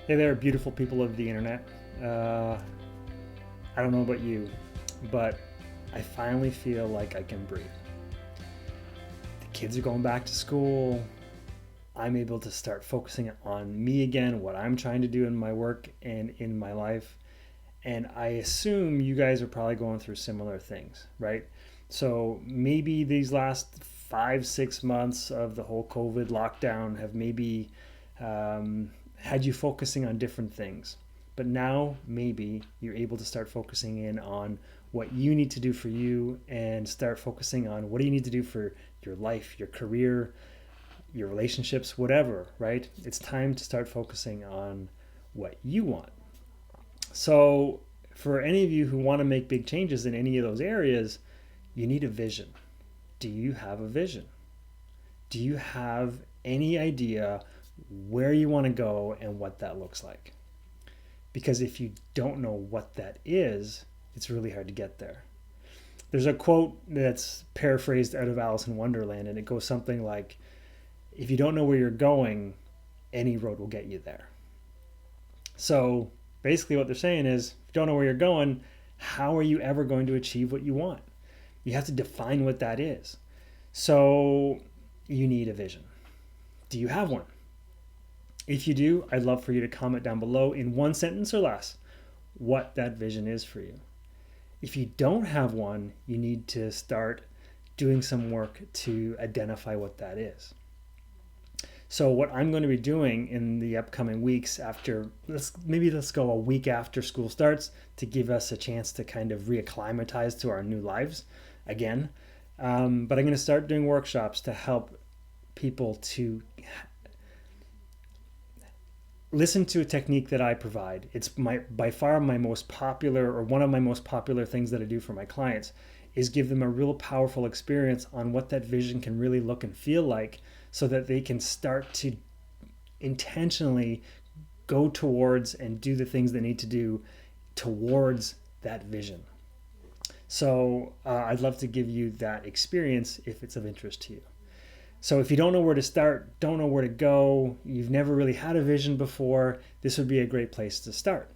Hey there, beautiful people of the internet. Uh, I don't know about you, but I finally feel like I can breathe. The kids are going back to school. I'm able to start focusing on me again, what I'm trying to do in my work and in my life. And I assume you guys are probably going through similar things, right? So maybe these last 5, 6 months of the whole COVID lockdown have maybe had you focusing on different things. But now maybe you're able to start focusing in on what you need to do for you and start focusing on what do you need to do for your life, your career, your relationships, whatever, right? It's time to start focusing on what you want. So, for any of you who want to make big changes in any of those areas, you need a vision. Do you have a vision? Do you have any idea where you want to go and what that looks like? Because if you don't know what that is, it's really hard to get there. There's a quote that's paraphrased out of Alice in Wonderland, and it goes something like, if you don't know where you're going, any road will get you there. So basically, what they're saying is, if you don't know where you're going, how are you ever going to achieve what you want? You have to define what that is. So you need a vision. Do you have one? If you do, I'd love for you to comment down below in one sentence or less what that vision is for you. If you don't have one, you need to start doing some work to identify what that is. So what I'm going to be doing in the upcoming weeks after, let's go a week after school starts to give us a chance to kind of reacclimatize to our new lives again. But I'm going to start doing workshops to help people to listen to a technique that I provide. It's by far my most popular, or one of my most popular things that I do for my clients, is give them a real powerful experience on what that vision can really look and feel like, so that they can start to intentionally go towards and do the things they need to do towards that vision. So I'd love to give you that experience if it's of interest to you. So if you don't know where to start, don't know where to go, you've never really had a vision before, this would be a great place to start.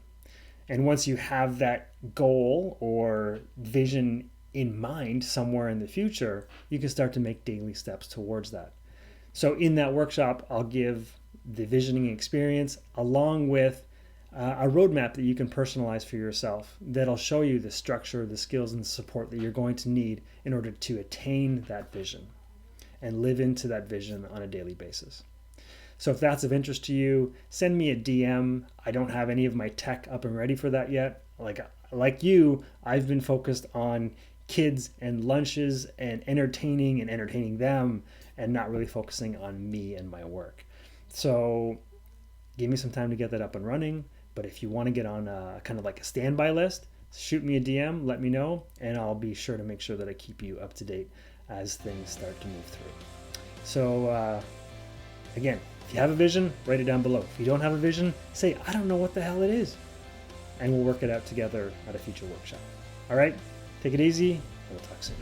And once you have that goal or vision in mind somewhere in the future, you can start to make daily steps towards that. So in that workshop, I'll give the visioning experience along with a roadmap that you can personalize for yourself that'll show you the structure, the skills, and the support that you're going to need in order to attain that vision and live into that vision on a daily basis. So if that's of interest to you, send me a DM. I don't have any of my tech up and ready for that yet. Like you, I've been focused on kids and lunches and entertaining them, and not really focusing on me and my work. So give me some time to get that up and running. But if you want to get on a kind of like a standby list, shoot me a DM, let me know, and I'll be sure to make sure that I keep you up to date as things start to move through. So again, if you have a vision, write it down below. If you don't have a vision, say, I don't know what the hell it is. And we'll work it out together at a future workshop. All right, take it easy, and we'll talk soon.